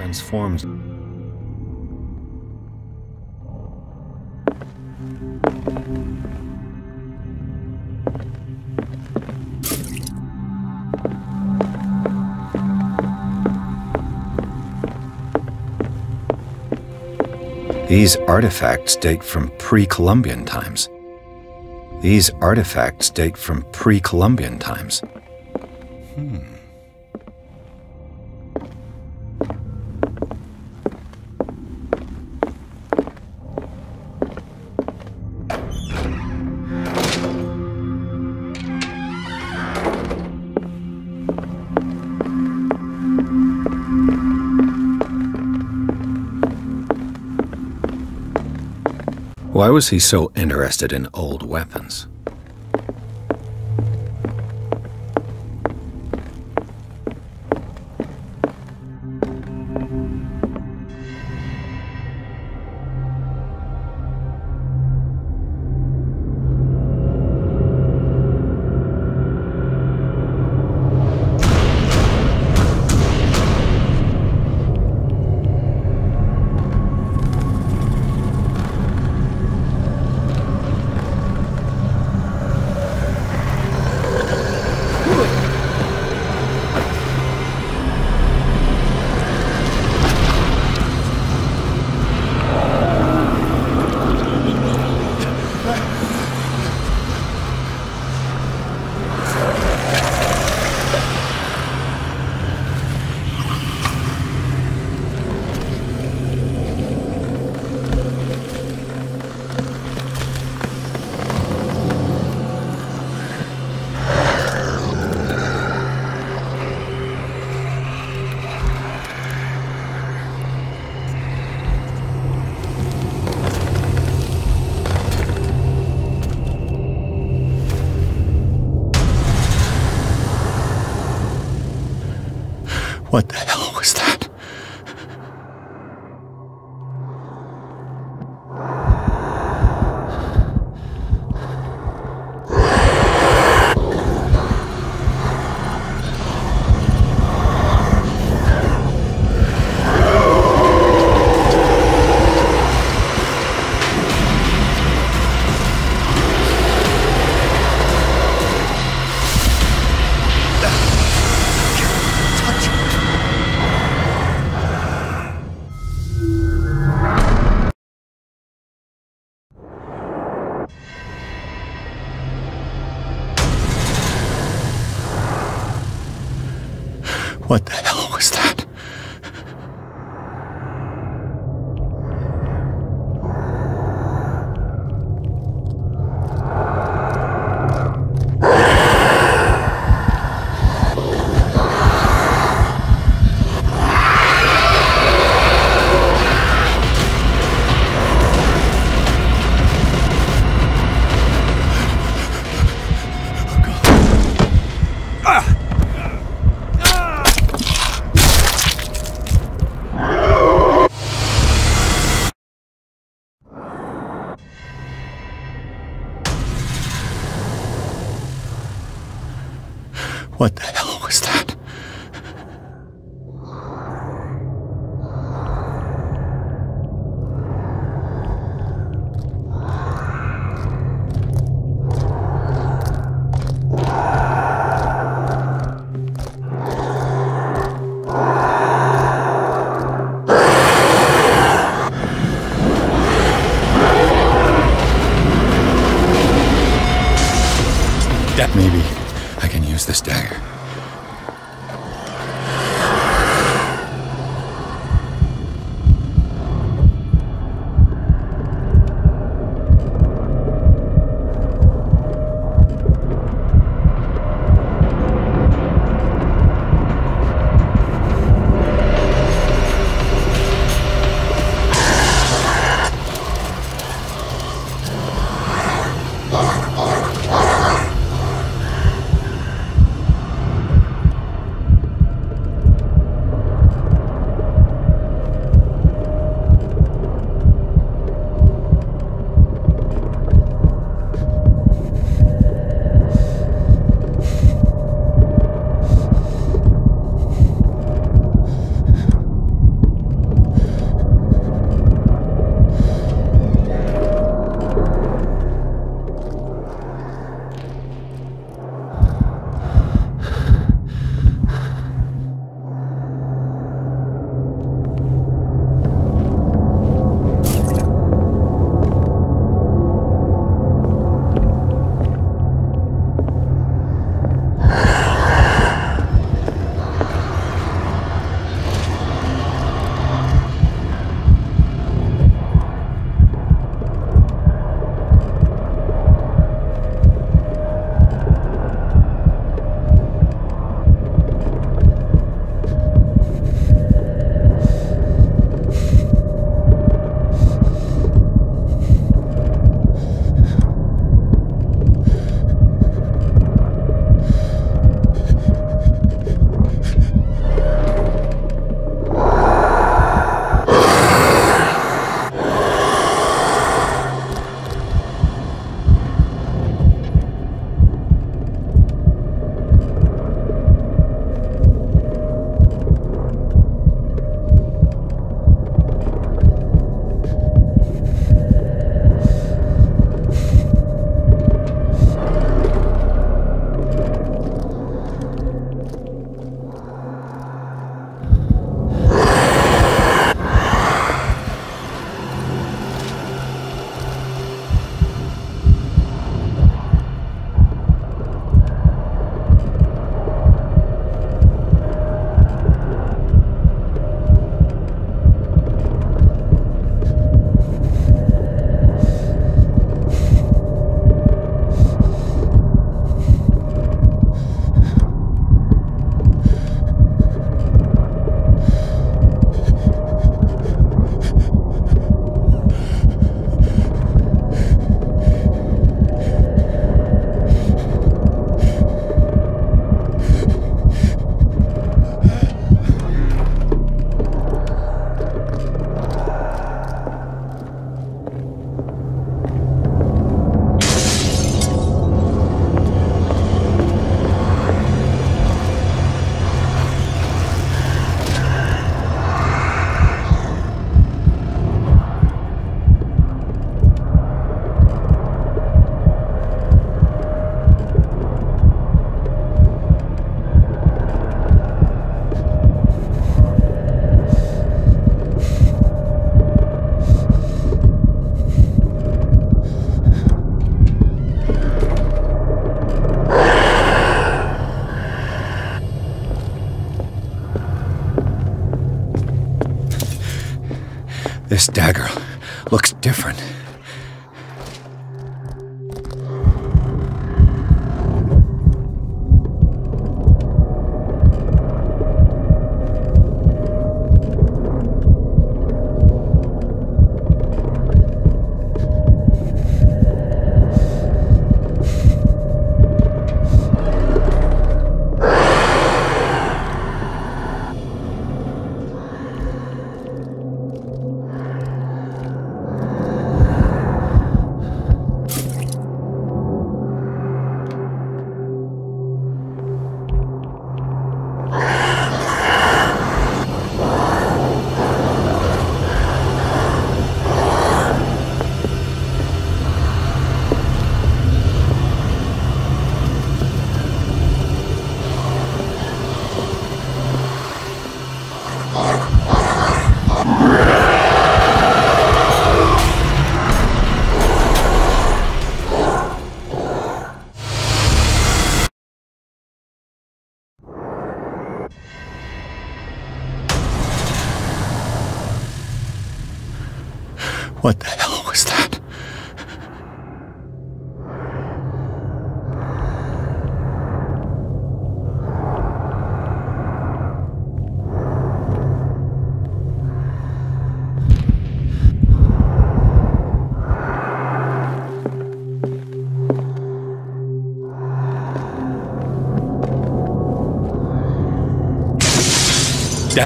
transforms. These artifacts date from pre-Columbian times. These artifacts date from pre-Columbian times. Why was he so interested in old weapons? What the hell was that? What the hell was that? What the hell was that? Maybe I can use this dagger. This dagger looks different. What the hell was that?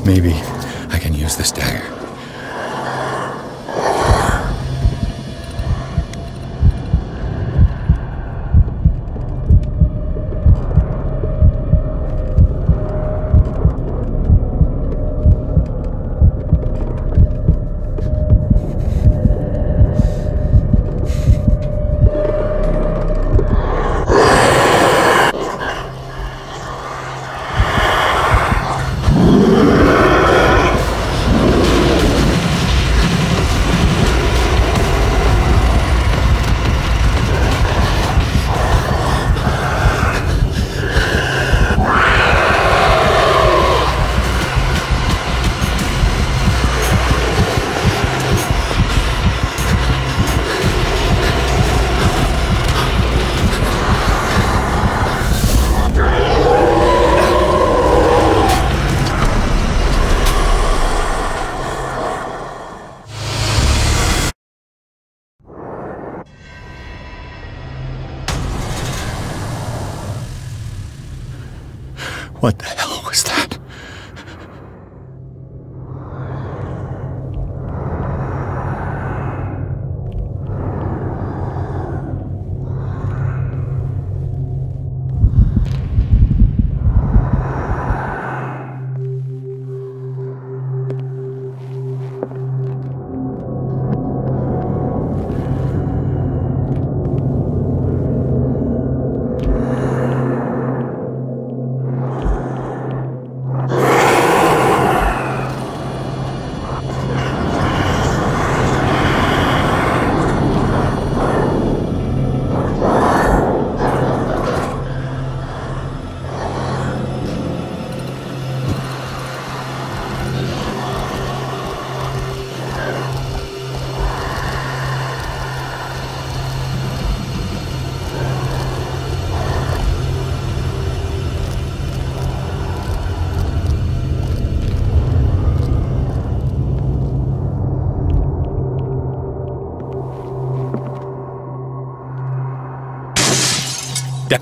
Maybe I can use this dagger. What the hell was that?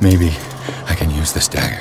Maybe I can use this dagger.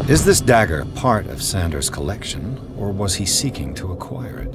Is this dagger part of Sanders' collection, or was he seeking to acquire it?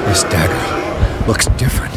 This dagger looks different.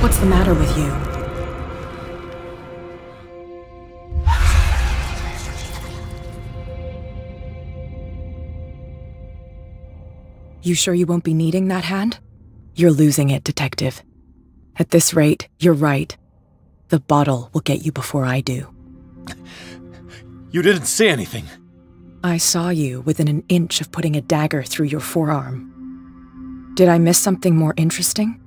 What's the matter with you? You sure you won't be needing that hand? You're losing it, Detective. At this rate, you're right. The bottle will get you before I do. You didn't see anything. I saw you within an inch of putting a dagger through your forearm. Did I miss something more interesting?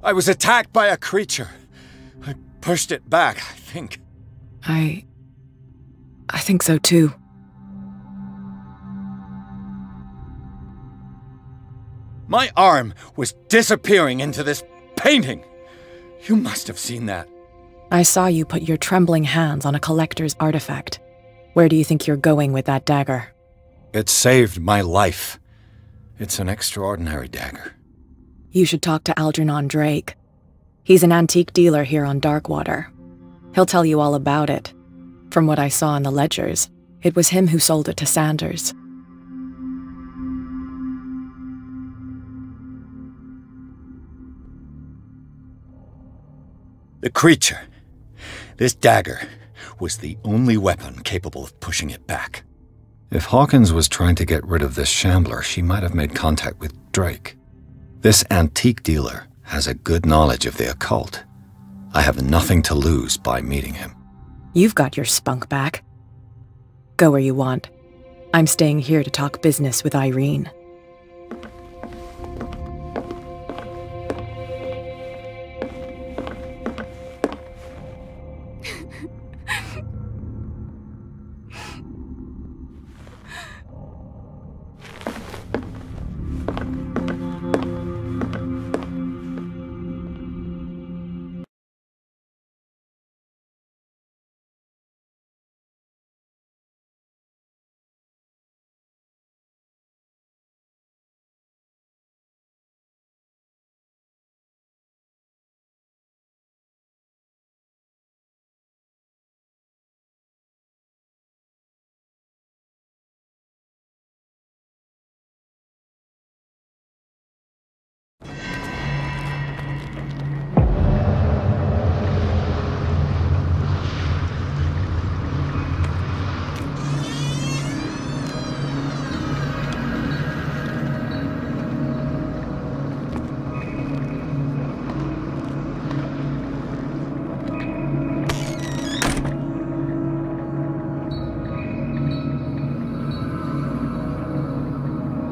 I was attacked by a creature. I pushed it back, I think. I think so too. My arm was disappearing into this painting. You must have seen that. I saw you put your trembling hands on a collector's artifact. Where do you think you're going with that dagger? It saved my life. It's an extraordinary dagger. You should talk to Algernon Drake. He's an antique dealer here on Darkwater. He'll tell you all about it. From what I saw in the ledgers, it was him who sold it to Sanders. The creature, this dagger, was the only weapon capable of pushing it back. If Hawkins was trying to get rid of this shambler, she might have made contact with Drake. This antique dealer has a good knowledge of the occult. I have nothing to lose by meeting him. You've got your spunk back. Go where you want. I'm staying here to talk business with Irene.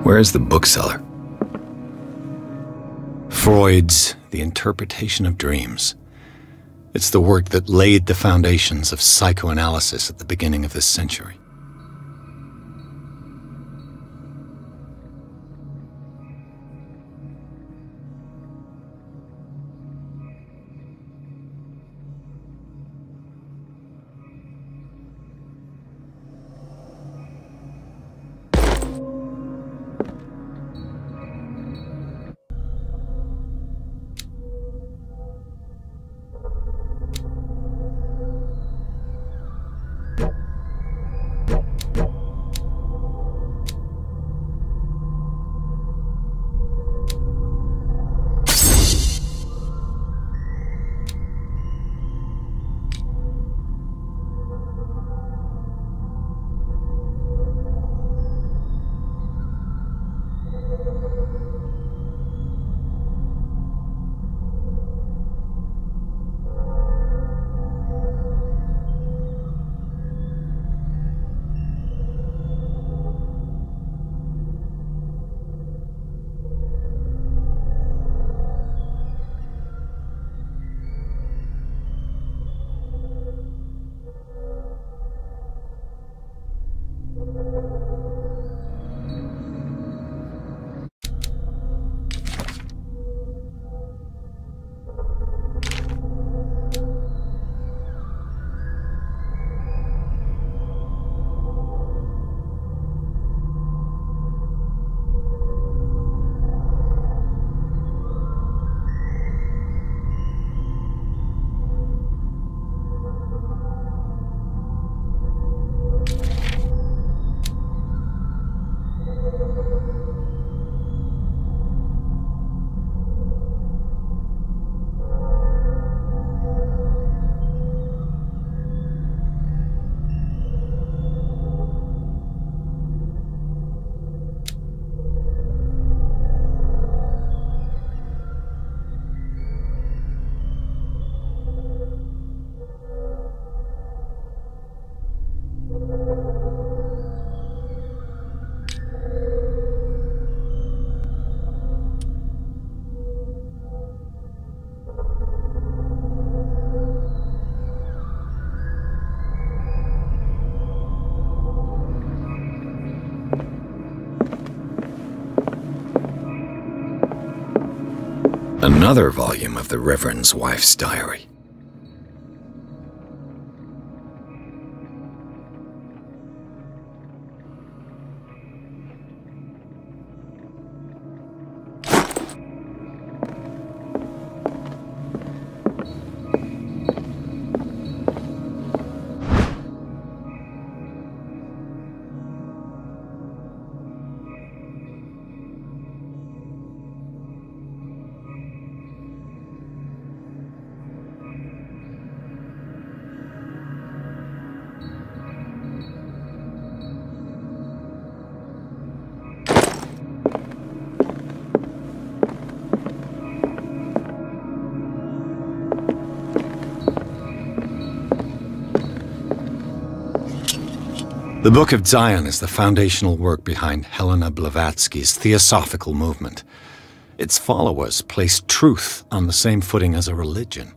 Where is the bookseller? Freud's The Interpretation of Dreams. It's the work that laid the foundations of psychoanalysis at the beginning of this century. Another volume of the Reverend's wife's diary. The Book of Zion is the foundational work behind Helena Blavatsky's Theosophical movement. Its followers place truth on the same footing as a religion.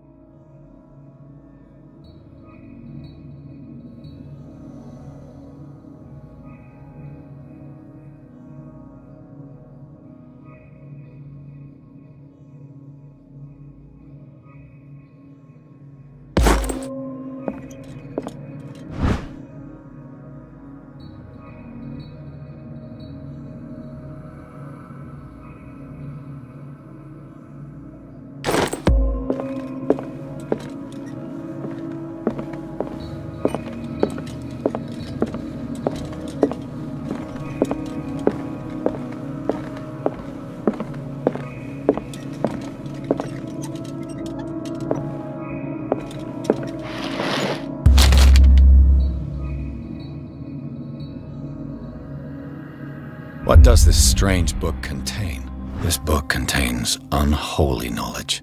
What does this strange book contain? This book contains unholy knowledge.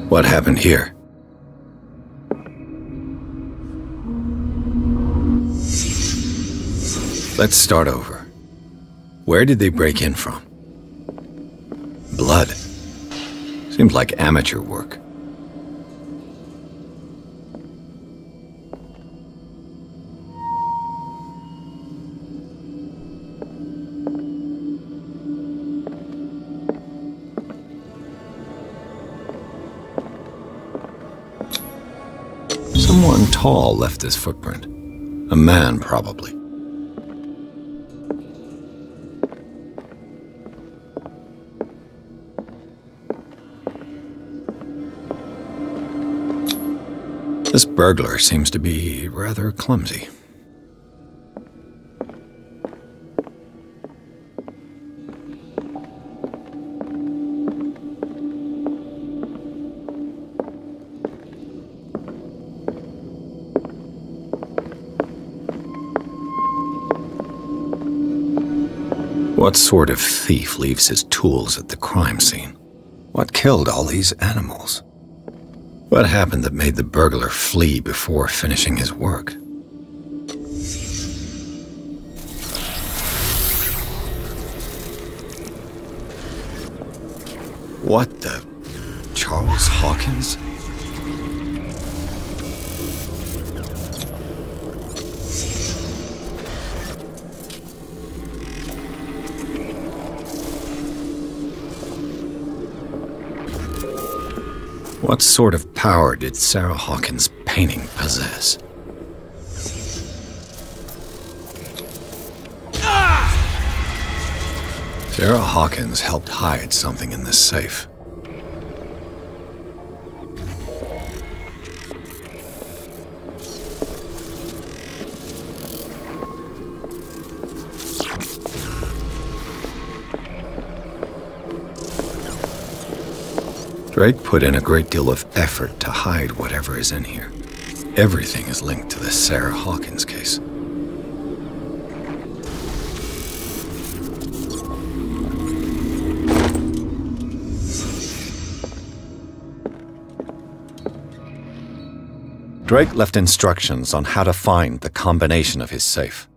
What happened here? Let's start over. Where did they break in from? Blood. Seems like amateur work. Someone tall left this footprint. A man, probably. This burglar seems to be rather clumsy. What sort of thief leaves his tools at the crime scene? What killed all these animals? What happened that made the burglar flee before finishing his work? What the... Charles Hawkins? What sort of power did Sarah Hawkins' painting possess? Sarah Hawkins helped hide something in this safe. Drake put in a great deal of effort to hide whatever is in here. Everything is linked to the Sarah Hawkins case. Drake left instructions on how to find the combination of his safe.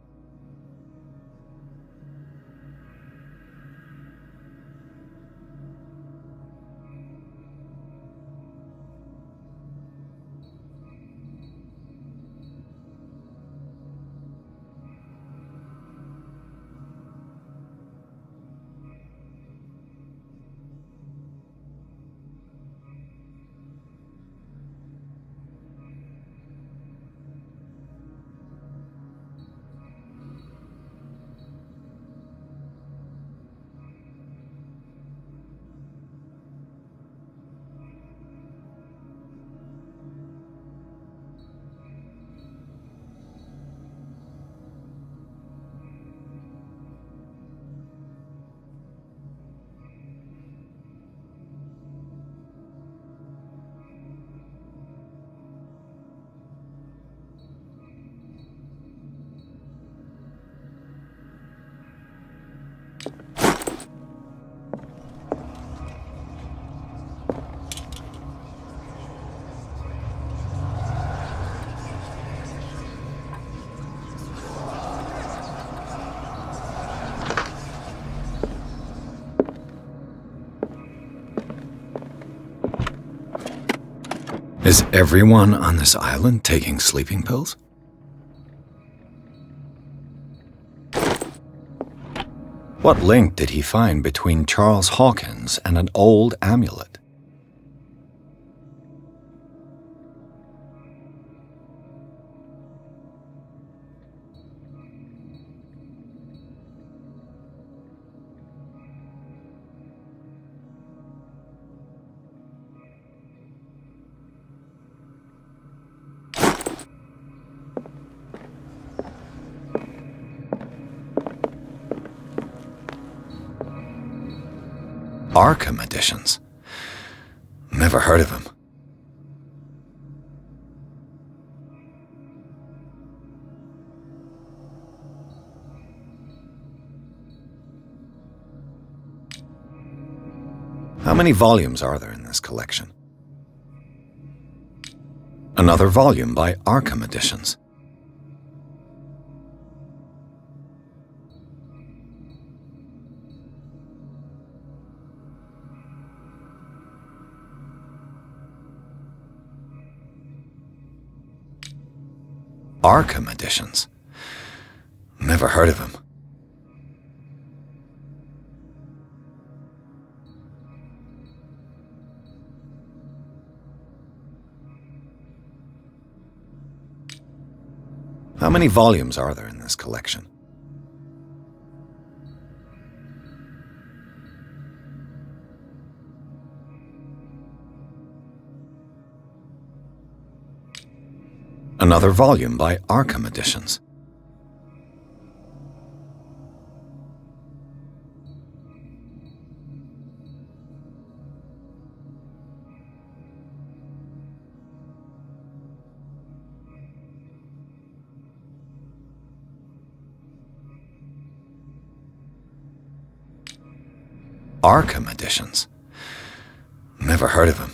Is everyone on this island taking sleeping pills? What link did he find between Charles Hawkins and an old amulet? Arkham editions. Never heard of him. How many volumes are there in this collection? Another volume by Arkham Editions. Arkham Editions. Never heard of him. How many volumes are there in this collection? Another volume by Arkham Editions. Arkham Editions. Never heard of him.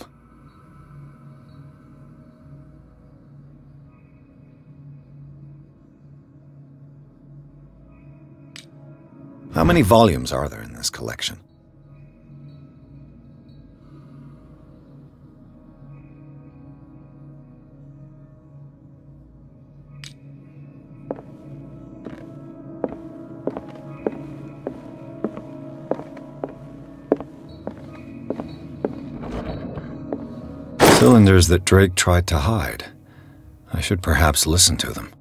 How many volumes are there in this collection? Cylinders that Drake tried to hide. I should perhaps listen to them.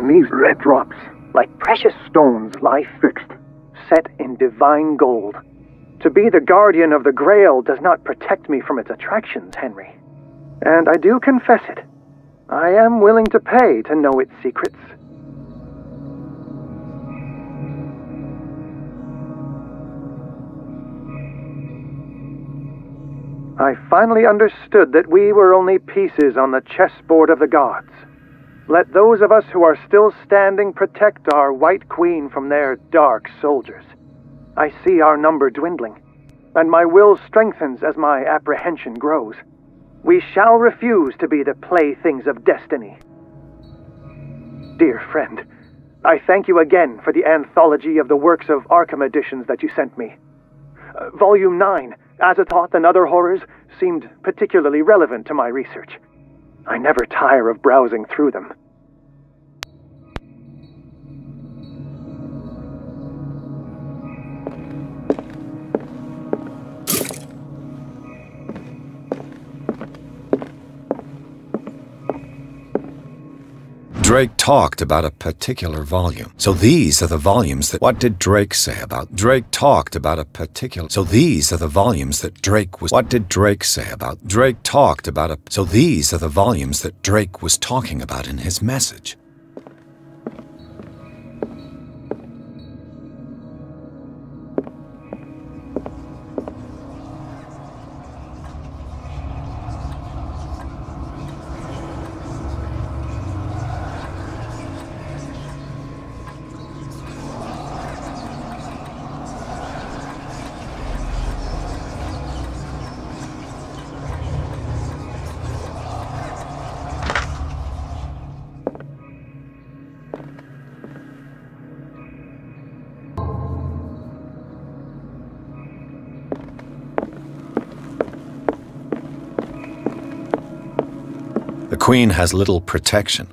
And these red drops, like precious stones, lie fixed, set in divine gold. To be the guardian of the Grail does not protect me from its attractions, Henry. And I do confess it. I am willing to pay to know its secrets. I finally understood that we were only pieces on the chessboard of the gods. Let those of us who are still standing protect our White Queen from their dark soldiers. I see our number dwindling, and my will strengthens as my apprehension grows. We shall refuse to be the playthings of destiny. Dear friend, I thank you again for the anthology of the works of Arkham editions that you sent me. Volume 9, Azathoth and Other Horrors, seemed particularly relevant to my research. I never tire of browsing through them. Drake talked about a particular volume. So these are the volumes that... What did Drake say about... Drake talked about a particular... So these are the volumes that Drake was... What did Drake say about... Drake talked about a... So these are the volumes that Drake was talking about in his message. The Queen has little protection.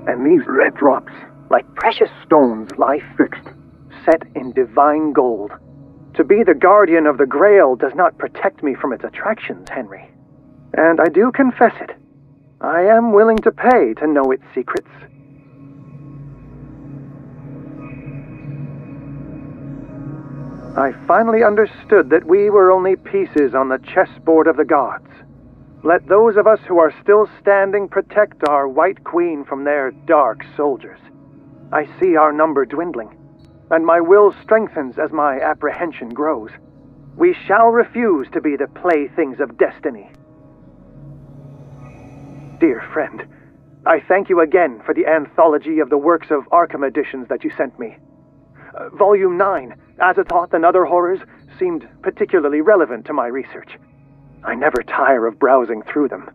And these red drops, like precious stones, lie fixed, set in divine gold. To be the guardian of the Grail does not protect me from its attractions, Henry. And I do confess it. I am willing to pay to know its secrets. I finally understood that we were only pieces on the chessboard of the gods. Let those of us who are still standing protect our White Queen from their dark soldiers. I see our number dwindling, and my will strengthens as my apprehension grows. We shall refuse to be the playthings of destiny. Dear friend, I thank you again for the anthology of the works of Arkham editions that you sent me. Volume 9, Azathoth and Other Horrors, seemed particularly relevant to my research. I never tire of browsing through them.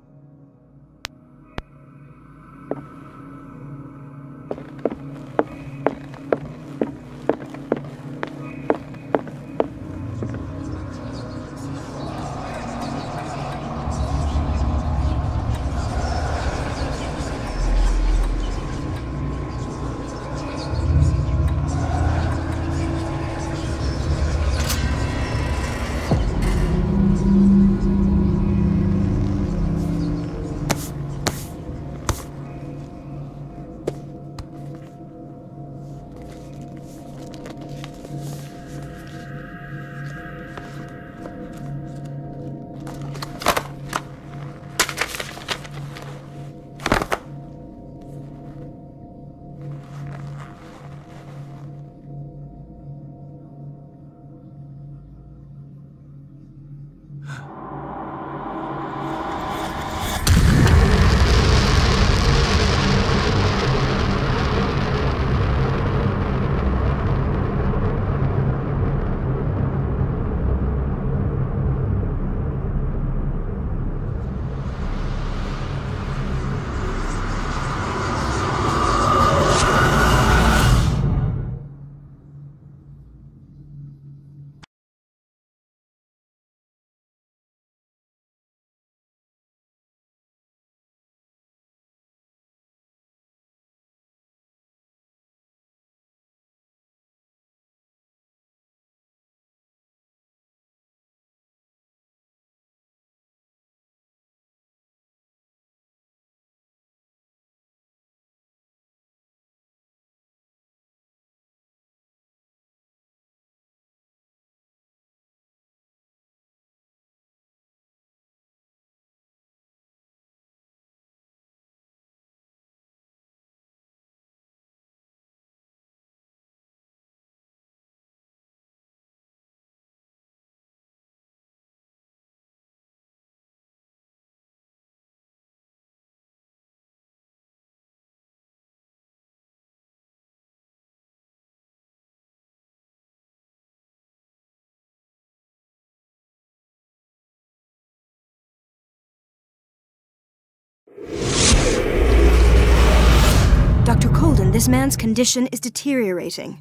Dr. Colden, this man's condition is deteriorating.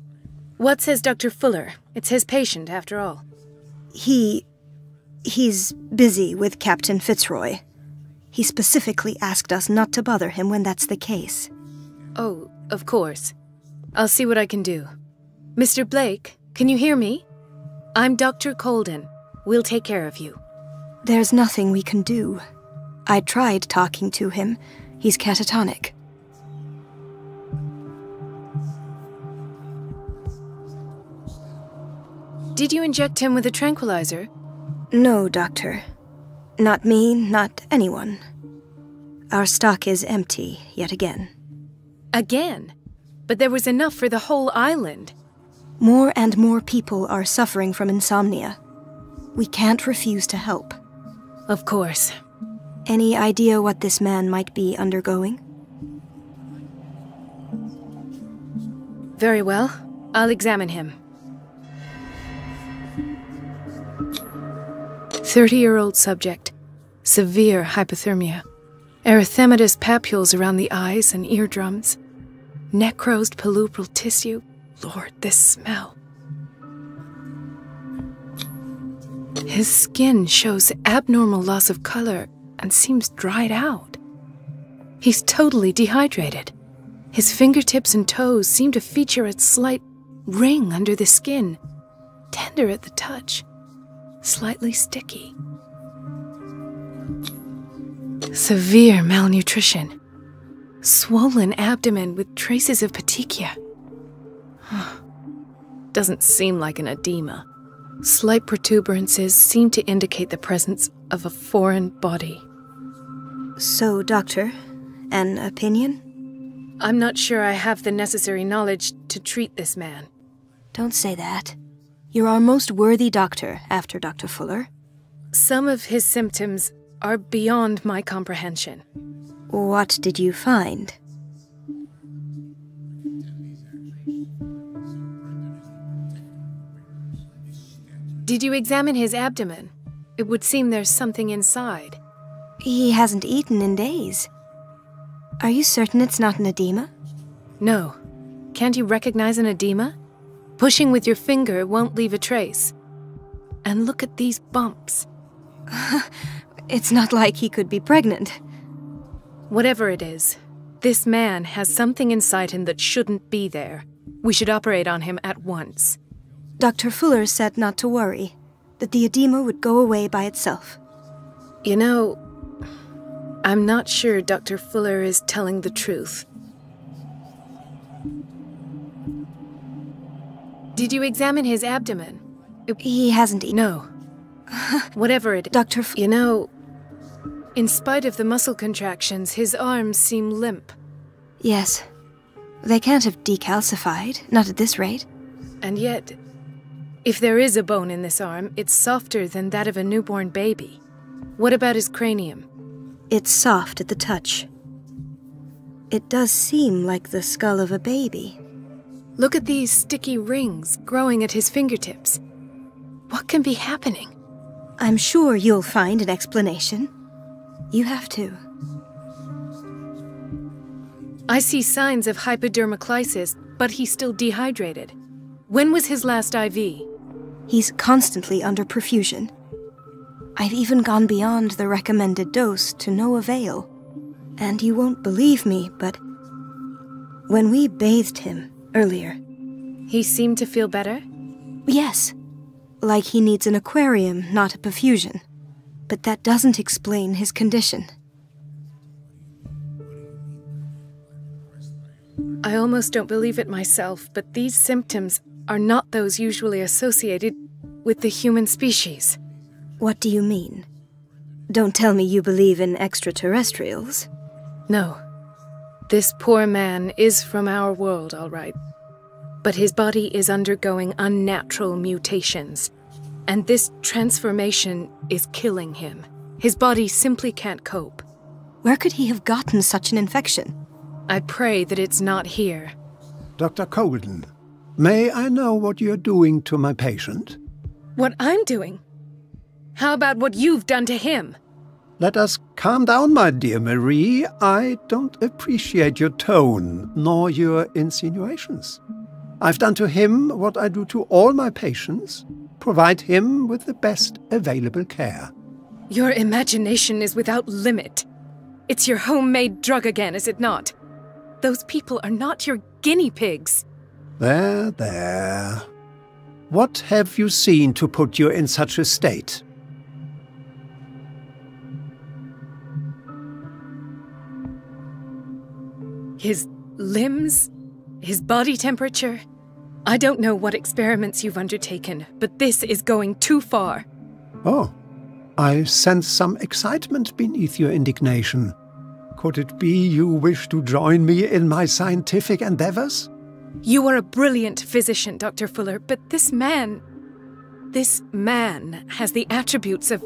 What says Dr. Fuller? It's his patient, after all. He's busy with Captain Fitzroy. He specifically asked us not to bother him when that's the case. Oh, of course. I'll see what I can do. Mr. Blake, can you hear me? I'm Dr. Colden. We'll take care of you. There's nothing we can do. I tried talking to him. He's catatonic. Did you inject him with a tranquilizer? No, Doctor. Not me, not anyone. Our stock is empty, yet again. Again? But there was enough for the whole island. More and more people are suffering from insomnia. We can't refuse to help. Of course. Any idea what this man might be undergoing? Very well. I'll examine him. 30-year-old subject. Severe hypothermia. Erythematous papules around the eyes and eardrums. Necrosed palpebral tissue. Lord, this smell. His skin shows abnormal loss of color and seems dried out. He's totally dehydrated. His fingertips and toes seem to feature a slight ring under the skin, tender at the touch, slightly sticky. Severe malnutrition. Swollen abdomen with traces of petechia. Doesn't seem like an edema. Slight protuberances seem to indicate the presence of a foreign body. So, Doctor, an opinion? I'm not sure I have the necessary knowledge to treat this man. Don't say that. You're our most worthy doctor after Dr. Fuller. Some of his symptoms are beyond my comprehension. What did you find? Did you examine his abdomen? It would seem there's something inside. He hasn't eaten in days. Are you certain it's not an edema? No. Can't you recognize an edema? Pushing with your finger won't leave a trace. And look at these bumps. It's not like he could be pregnant. Whatever it is, this man has something inside him that shouldn't be there. We should operate on him at once. Dr. Fuller said not to worry, that the edema would go away by itself. You know, I'm not sure Dr. Fuller is telling the truth. Did you examine his abdomen? He hasn't eaten. No. Whatever it is. You know, in spite of the muscle contractions, his arms seem limp. Yes. They can't have decalcified, not at this rate. And yet, if there is a bone in this arm, it's softer than that of a newborn baby. What about his cranium? It's soft at the touch. It does seem like the skull of a baby. Look at these sticky rings growing at his fingertips. What can be happening? I'm sure you'll find an explanation. You have to. I see signs of hypodermoclysis, but he's still dehydrated. When was his last IV? He's constantly under perfusion. I've even gone beyond the recommended dose to no avail. And you won't believe me, but when we bathed him earlier... He seemed to feel better? Yes. Like he needs an aquarium, not a perfusion. But that doesn't explain his condition. I almost don't believe it myself, but these symptoms are not those usually associated with the human species. What do you mean? Don't tell me you believe in extraterrestrials. No. This poor man is from our world, all right. But his body is undergoing unnatural mutations. And this transformation is killing him. His body simply can't cope. Where could he have gotten such an infection? I pray that it's not here. Dr. Colden, may I know what you're doing to my patient? What I'm doing? How about what you've done to him? Let us calm down, my dear Marie. I don't appreciate your tone, nor your insinuations. I've done to him what I do to all my patients, provide him with the best available care. Your imagination is without limit. It's your homemade drug again, is it not? Those people are not your guinea pigs. There, there. What have you seen to put you in such a state? His limbs? His body temperature? I don't know what experiments you've undertaken, but this is going too far. Oh, I sense some excitement beneath your indignation. Could it be you wish to join me in my scientific endeavors? You are a brilliant physician, Dr. Fuller, but this man has the attributes of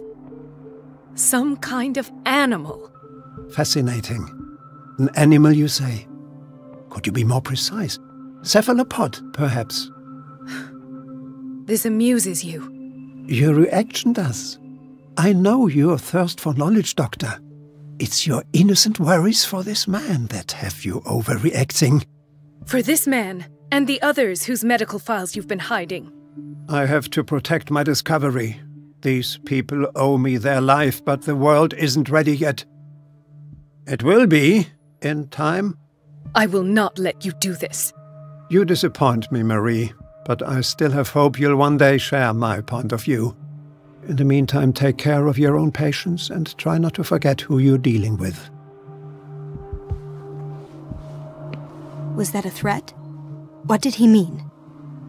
some kind of animal. Fascinating. An animal, you say? Could you be more precise? Cephalopod, perhaps? This amuses you. Your reaction does. I know your thirst for knowledge, Doctor. It's your innocent worries for this man that have you overreacting. For this man, and the others whose medical files you've been hiding. I have to protect my discovery. These people owe me their life, but the world isn't ready yet. It will be, in time. I will not let you do this. You disappoint me, Marie, but I still have hope you'll one day share my point of view. In the meantime, take care of your own patients and try not to forget who you're dealing with. Was that a threat? What did he mean?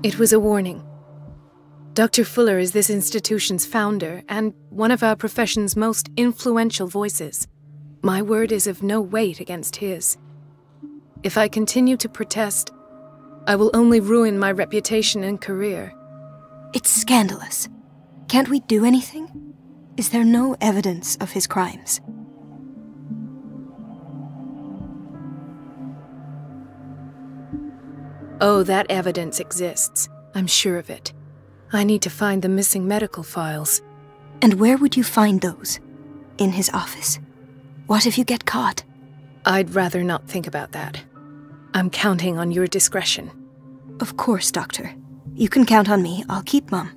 It was a warning. Dr. Fuller is this institution's founder and one of our profession's most influential voices. My word is of no weight against his. If I continue to protest, I will only ruin my reputation and career. It's scandalous. Can't we do anything? Is there no evidence of his crimes? Oh, that evidence exists. I'm sure of it. I need to find the missing medical files. And where would you find those? In his office? What if you get caught? I'd rather not think about that. I'm counting on your discretion. Of course, Doctor. You can count on me. I'll keep mum.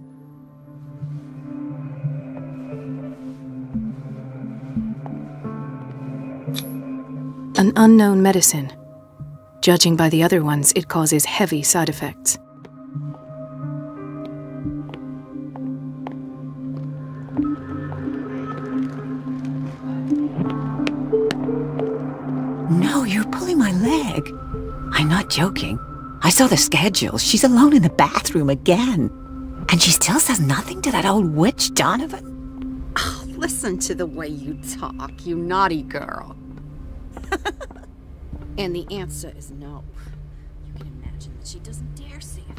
An unknown medicine. Judging by the other ones, it causes heavy side effects. No, you're pulling my leg. I'm not joking. I saw the schedule. She's alone in the bathroom again. And she still says nothing to that old witch, Donovan. Oh, listen to the way you talk, you naughty girl. And the answer is no. You can imagine that she doesn't dare say a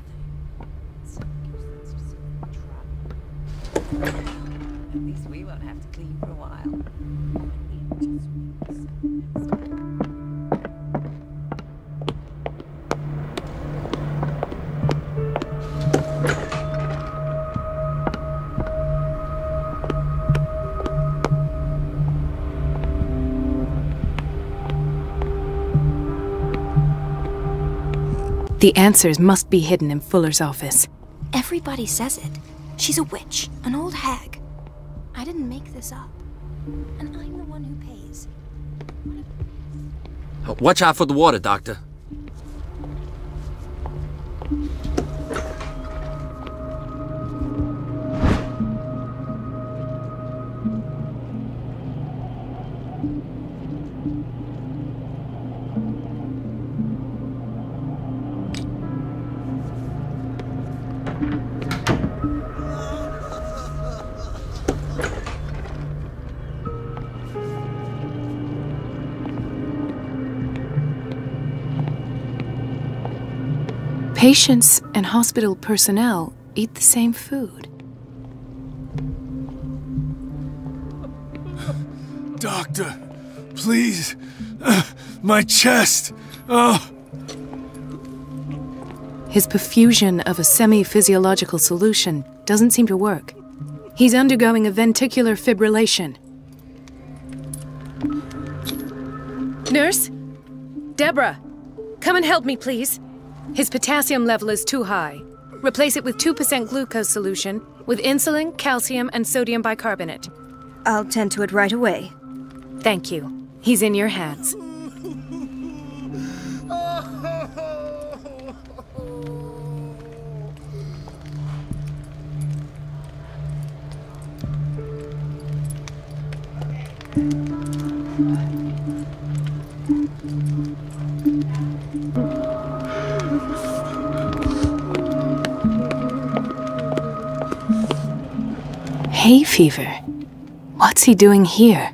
thing. At least we won't have to clean for a while. The answers must be hidden in Fuller's office. Everybody says it. She's a witch, an old hag. I didn't make this up. And I'm the one who pays. Watch out for the water, Doctor. Patients and hospital personnel eat the same food. Doctor, please. My chest. Oh. His perfusion of a semi-physiological solution doesn't seem to work. He's undergoing a ventricular fibrillation. Nurse? Deborah, come and help me, please. His potassium level is too high. Replace it with 2% glucose solution with insulin, calcium, and sodium bicarbonate. I'll tend to it right away. Thank you. He's in your hands. Hay fever? What's he doing here?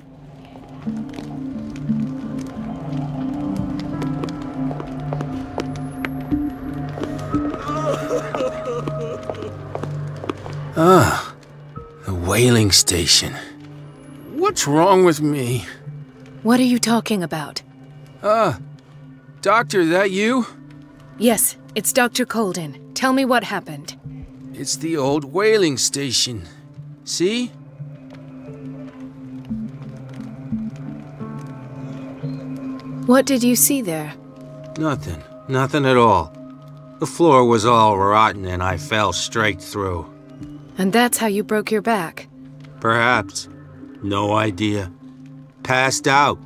Ah, the whaling station. What's wrong with me? What are you talking about? Doctor, that you? Yes, it's Dr. Colden. Tell me what happened. It's the old whaling station. See? What did you see there? Nothing. Nothing at all. The floor was all rotten and I fell straight through. And that's how you broke your back? Perhaps. No idea. Passed out.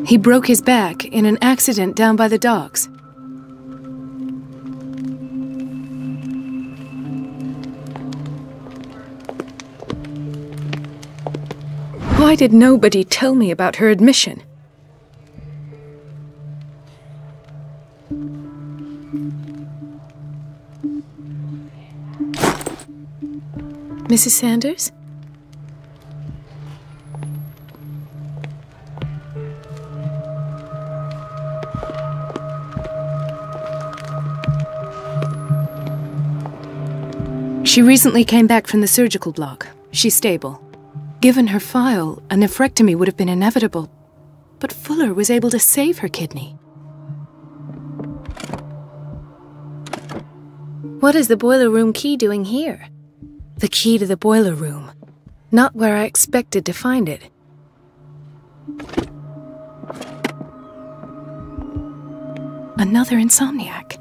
He broke his back in an accident down by the docks. Why did nobody tell me about her admission? Mrs. Sanders? She recently came back from the surgical block. She's stable. Given her file, a nephrectomy would have been inevitable, but Fuller was able to save her kidney. What is the boiler room key doing here? The key to the boiler room. Not where I expected to find it. Another insomniac.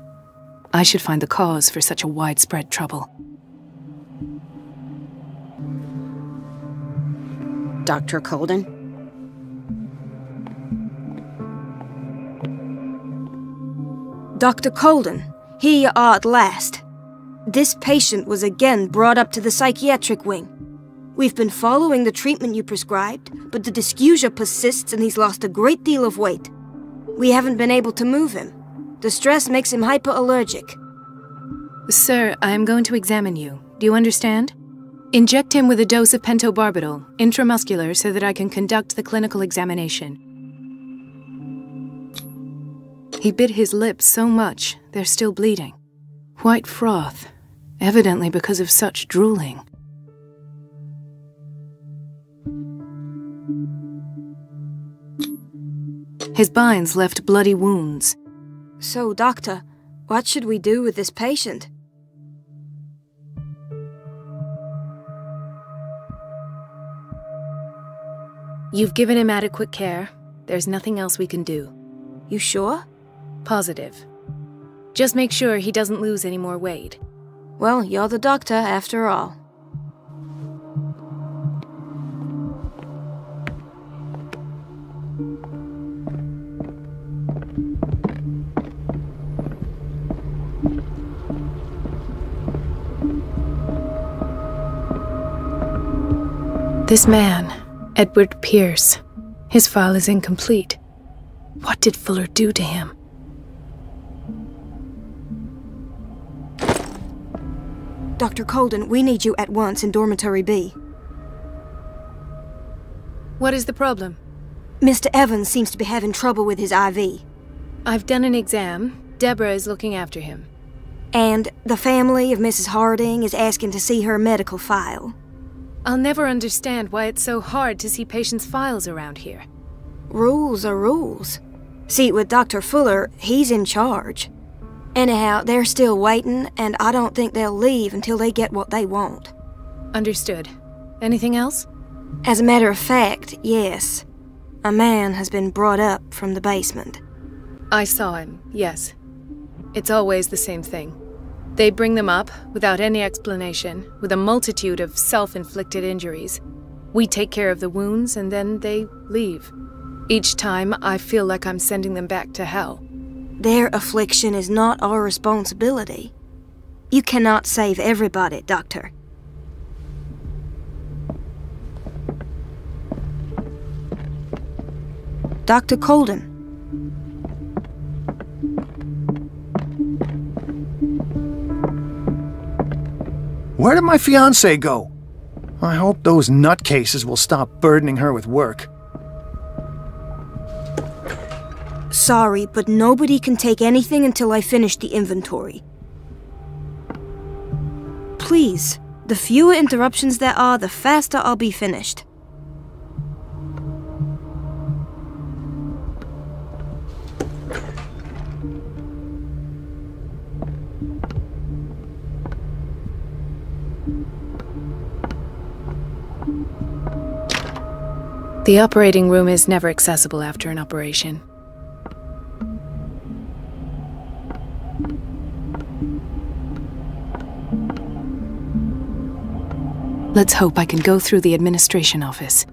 I should find the cause for such a widespread trouble. Dr. Colden? Dr. Colden, here you are at last. This patient was again brought up to the psychiatric wing. We've been following the treatment you prescribed, but the dysgeusia persists and he's lost a great deal of weight. We haven't been able to move him. The stress makes him hyperallergic. Sir, I am going to examine you. Do you understand? Inject him with a dose of pentobarbital, intramuscular, so that I can conduct the clinical examination. He bit his lips so much, they're still bleeding. White froth, evidently because of such drooling. His binds left bloody wounds. So, Doctor, what should we do with this patient? You've given him adequate care. There's nothing else we can do. You sure? Positive. Just make sure he doesn't lose any more weight. Well, you're the doctor after all. This man, Edward Pierce, his file is incomplete. What did Fuller do to him? Dr. Colden, we need you at once in Dormitory B. What is the problem? Mr. Evans seems to be having trouble with his IV. I've done an exam. Deborah is looking after him. And the family of Mrs. Harding is asking to see her medical file. I'll never understand why it's so hard to see patients' files around here. Rules are rules. See, with Dr. Fuller, he's in charge. Anyhow, they're still waiting, and I don't think they'll leave until they get what they want. Understood. Anything else? As a matter of fact, yes. A man has been brought up from the basement. I saw him, yes. It's always the same thing. They bring them up, without any explanation, with a multitude of self-inflicted injuries. We take care of the wounds, and then they leave. Each time, I feel like I'm sending them back to hell. Their affliction is not our responsibility. You cannot save everybody, Doctor. Dr. Colden. Where did my fiancée go? I hope those nutcases will stop burdening her with work. Sorry, but nobody can take anything until I finish the inventory. Please, the fewer interruptions there are, the faster I'll be finished. The operating room is never accessible after an operation. Let's hope I can go through the administration office.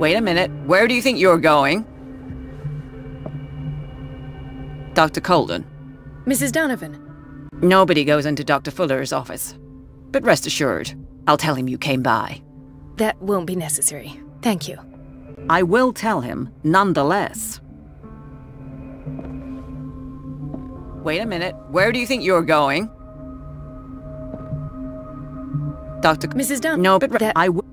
Wait a minute. Where do you think you're going? Dr. Colden. Mrs. Donovan. Nobody goes into Dr. Fuller's office. But rest assured, I'll tell him you came by. That won't be necessary. Thank you. I will tell him, nonetheless. Wait a minute. Where do you think you're going? Dr. Mrs. Donovan. No, but I will.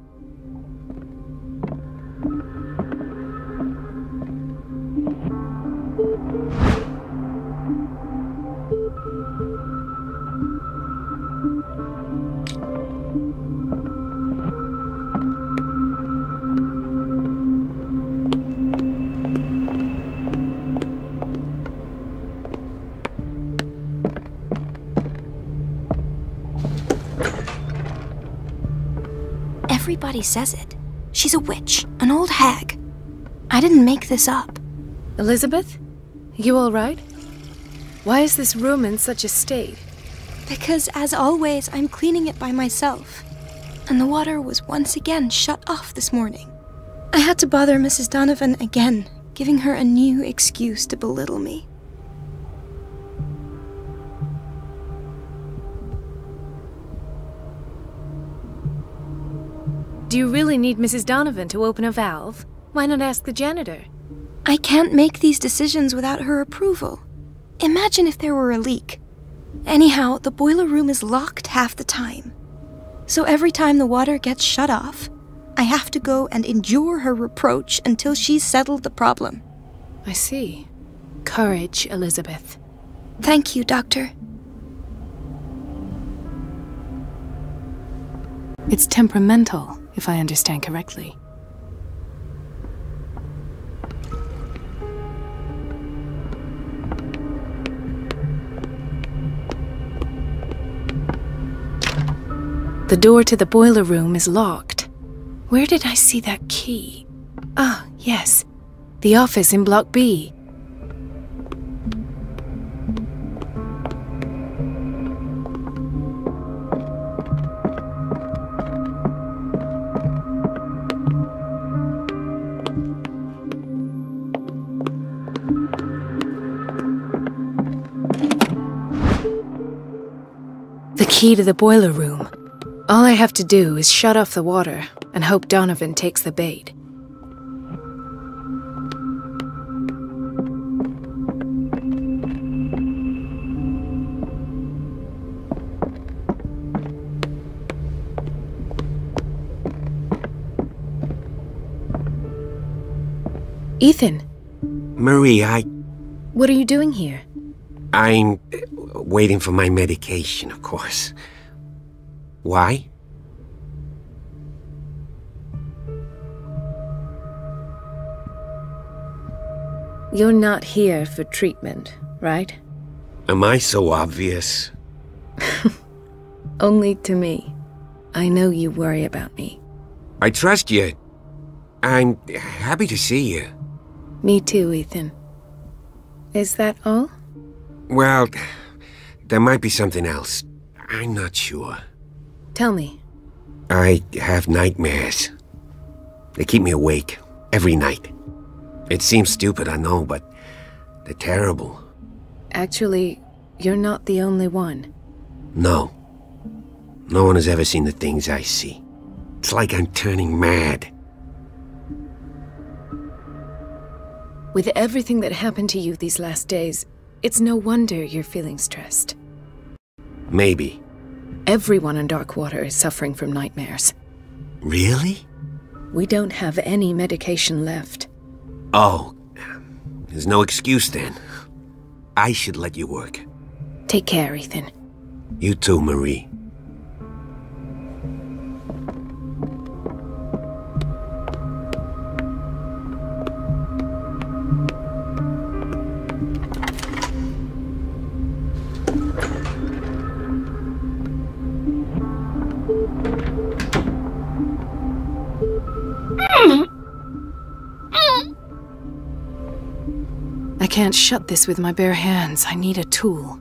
Everybody says it. She's a witch, an old hag. I didn't make this up. Elizabeth? You all right? Why is this room in such a state? Because, as always, I'm cleaning it by myself. And the water was once again shut off this morning. I had to bother Mrs. Donovan again, giving her a new excuse to belittle me. Do you really need Mrs. Donovan to open a valve? Why not ask the janitor? I can't make these decisions without her approval. Imagine if there were a leak. Anyhow, the boiler room is locked half the time. So every time the water gets shut off, I have to go and endure her reproach until she's settled the problem. I see. Courage, Elizabeth. Thank you, Doctor. It's temperamental, if I understand correctly. The door to the boiler room is locked. Where did I see that key? Ah, yes. The office in Block B. The key to the boiler room. All I have to do is shut off the water and hope Donovan takes the bait. Ethan. Marie, What are you doing here? I'm waiting for my medication, of course. Why? You're not here for treatment, right? Am I so obvious? Only to me. I know you worry about me. I trust you. I'm happy to see you. Me too, Ethan. Is that all? Well, there might be something else. I'm not sure. Tell me. I have nightmares. They keep me awake every night. It seems stupid, I know, but they're terrible. Actually, you're not the only one. No. No one has ever seen the things I see. It's like I'm turning mad. With everything that happened to you these last days, it's no wonder you're feeling stressed. Maybe. Everyone on Darkwater is suffering from nightmares. Really? We don't have any medication left. Oh, there's no excuse then. I should let you work. Take care, Ethan. You too, Marie. I can't shut this with my bare hands. I need a tool.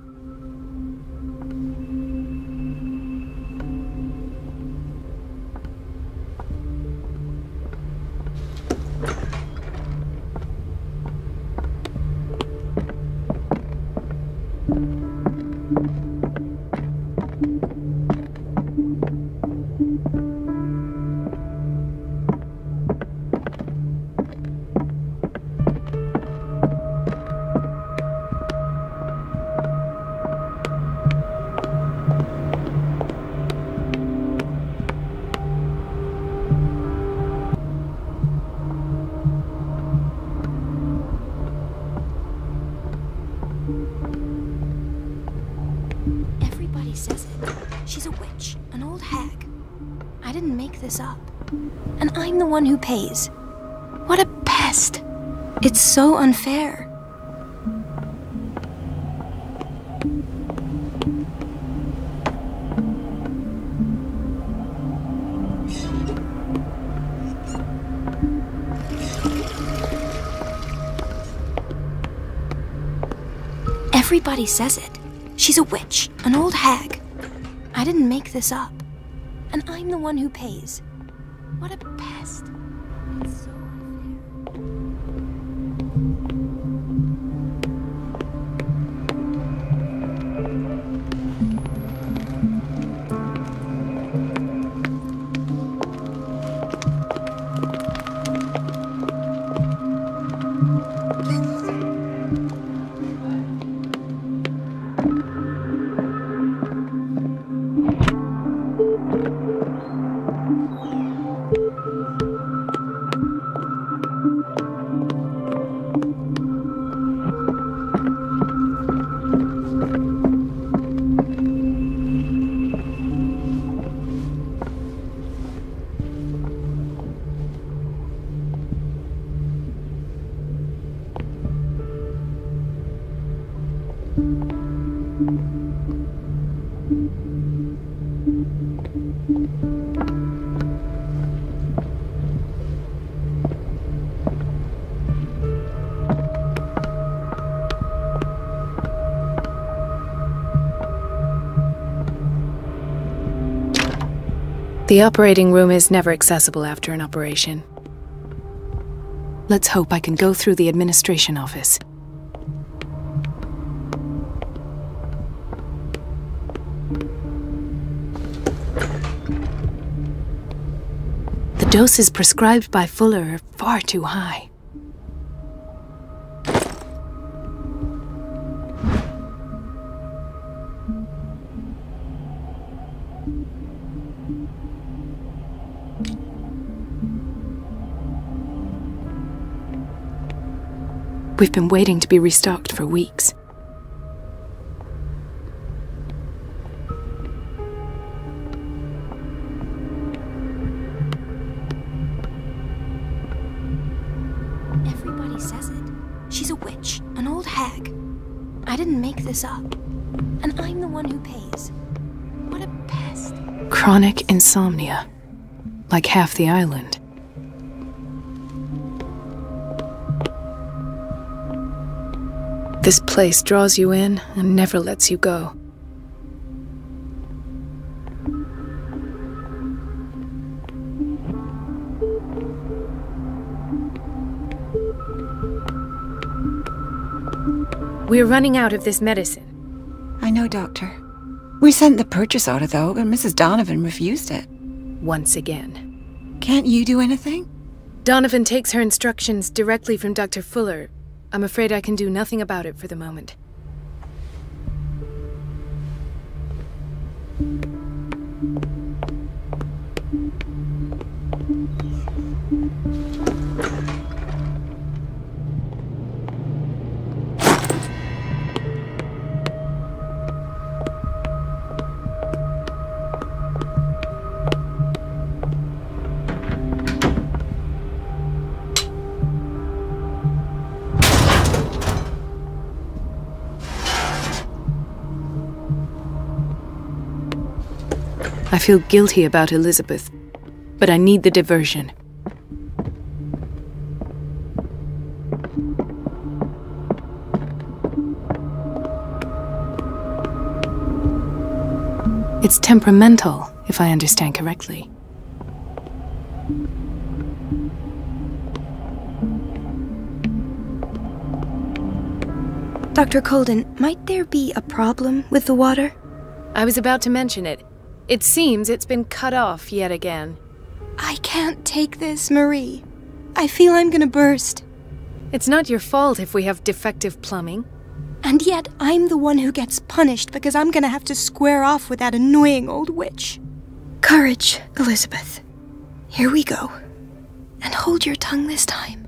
Everybody says it. She's a witch, an old hag. I didn't make this up. And I'm the one who pays. What a pest. It's so unfair. Everybody says it. She's a witch, an old hag. I didn't make this up. And I'm the one who pays. What a pest. It's so The operating room is never accessible after an operation. Let's hope I can go through the administration office. The doses prescribed by Fuller are far too high. We've been waiting to be restocked for weeks. Everybody says it. She's a witch, an old hag. I didn't make this up. And I'm the one who pays. What a pest. Chronic insomnia. Like half the island. This place draws you in and never lets you go. We're running out of this medicine. I know, Doctor. We sent the purchase order, though, but Mrs. Donovan refused it. Once again. Can't you do anything? Donovan takes her instructions directly from Dr. Fuller. I'm afraid I can do nothing about it for the moment. I feel guilty about Elizabeth, but I need the diversion. It's temperamental, if I understand correctly. Dr. Colden, might there be a problem with the water? I was about to mention it. It seems it's been cut off yet again. I can't take this, Marie. I feel I'm gonna burst. It's not your fault if we have defective plumbing. And yet, I'm the one who gets punished because I'm gonna have to square off with that annoying old witch. Courage, Elizabeth. Here we go. And hold your tongue this time.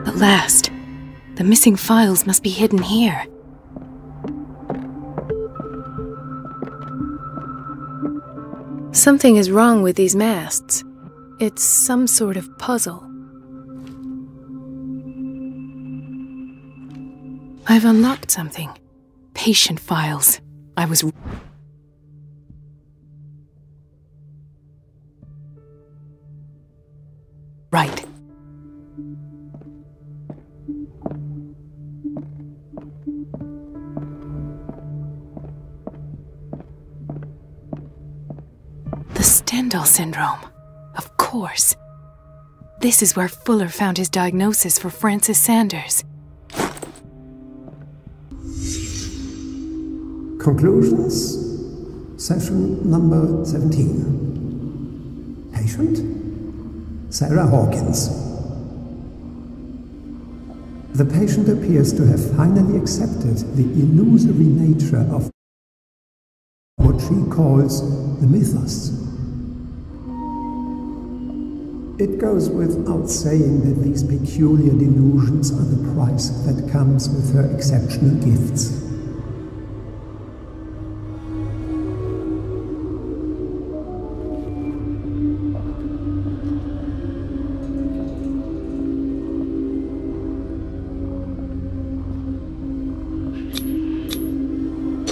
At last. The missing files must be hidden here. Something is wrong with these masts. It's some sort of puzzle. I've unlocked something. Patient files. I was... right. The Stendhal syndrome. Of course. This is where Fuller found his diagnosis for Francis Sanders. Conclusions. Session number 17. Patient? Sarah Hawkins. The patient appears to have finally accepted the illusory nature of what she calls the mythos. It goes without saying that these peculiar delusions are the price that comes with her exceptional gifts.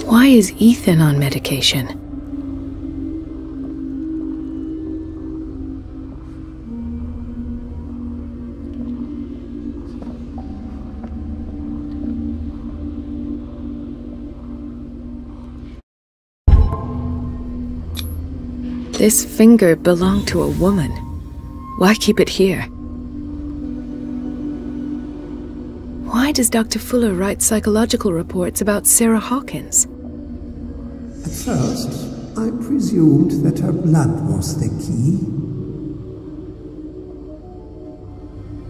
Why is Ethan on medication? This finger belonged to a woman. Why keep it here? Why does Dr. Fuller write psychological reports about Sarah Hawkins? At first, I presumed that her blood was the key.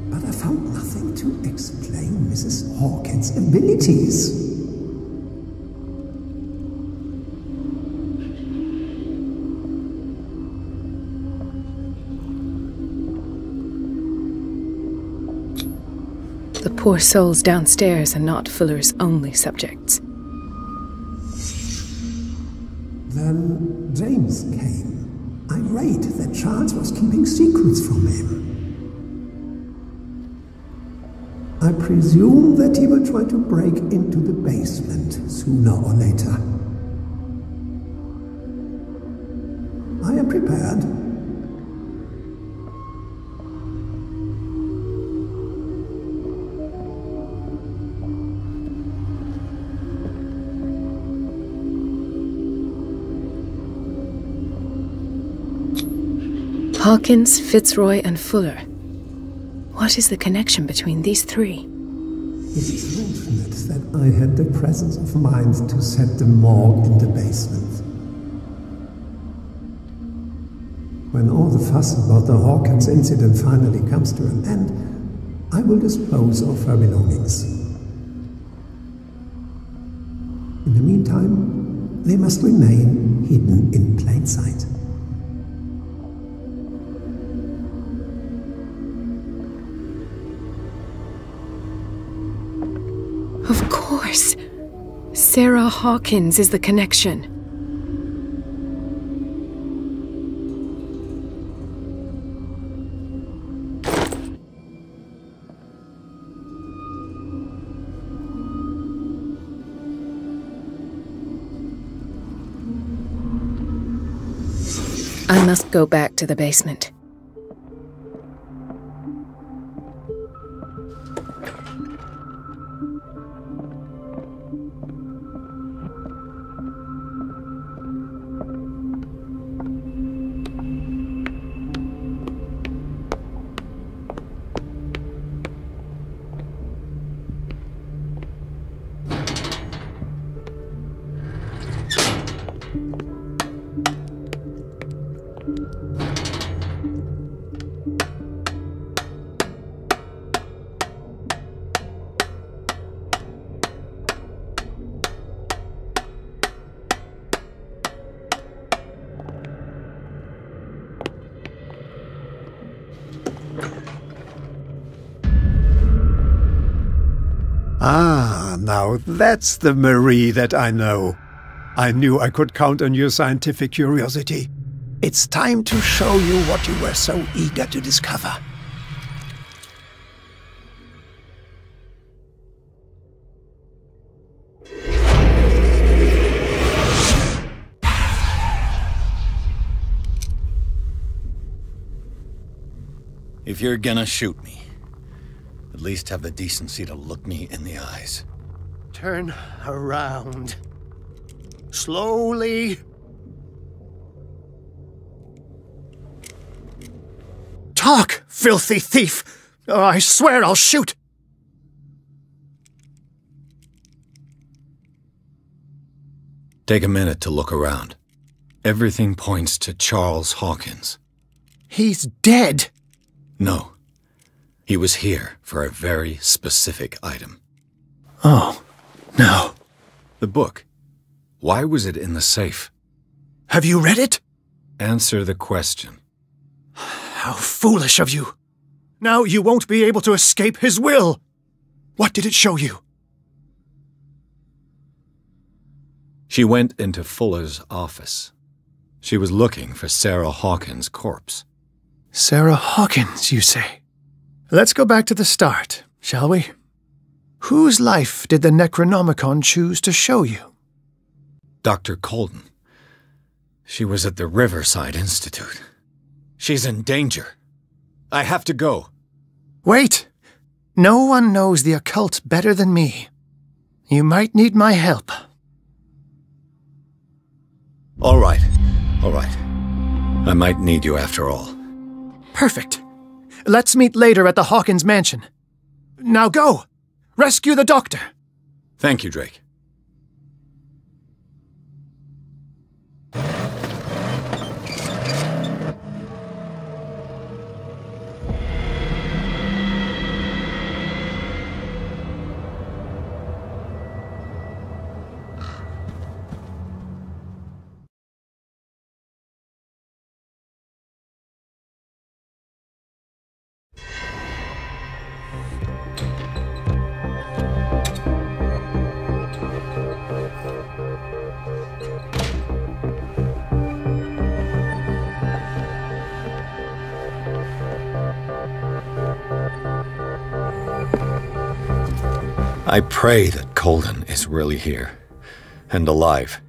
But I found nothing to explain Mrs. Hawkins' abilities. The poor souls downstairs are not Fuller's only subjects. when James came, irate that Charles was keeping secrets from him. I presume that he will try to break into the basement sooner or later. I am prepared. Hawkins, Fitzroy, and Fuller. What is the connection between these three? It is fortunate that I had the presence of mind to set the morgue in the basement. When all the fuss about the Hawkins incident finally comes to an end, I will dispose of her belongings. In the meantime, they must remain hidden in plain sight. Of course! Sarah Hawkins is the connection. I must go back to the basement. Ah, now that's the Marie that I know. I knew I could count on your scientific curiosity. It's time to show you what you were so eager to discover. If you're gonna shoot me, at least have the decency to look me in the eyes. Turn around. Slowly. Talk, filthy thief! Or I swear I'll shoot! Take a minute to look around. Everything points to Charles Hawkins. He's dead! No. He was here for a very specific item. Oh, no. The book. Why was it in the safe? Have you read it? Answer the question. How foolish of you. Now you won't be able to escape his will. What did it show you? She went into Fuller's office. She was looking for Sarah Hawkins' corpse. Sarah Hawkins, you say? Let's go back to the start, shall we? Whose life did the Necronomicon choose to show you? Dr. Colden. She was at the Riverside Institute. She's in danger. I have to go. Wait! No one knows the occult better than me. You might need my help. All right. All right. I might need you after all. Perfect. Let's meet later at the Hawkins mansion. Now go! Rescue the doctor! Thank you, Drake. I pray that Colden is really here and alive.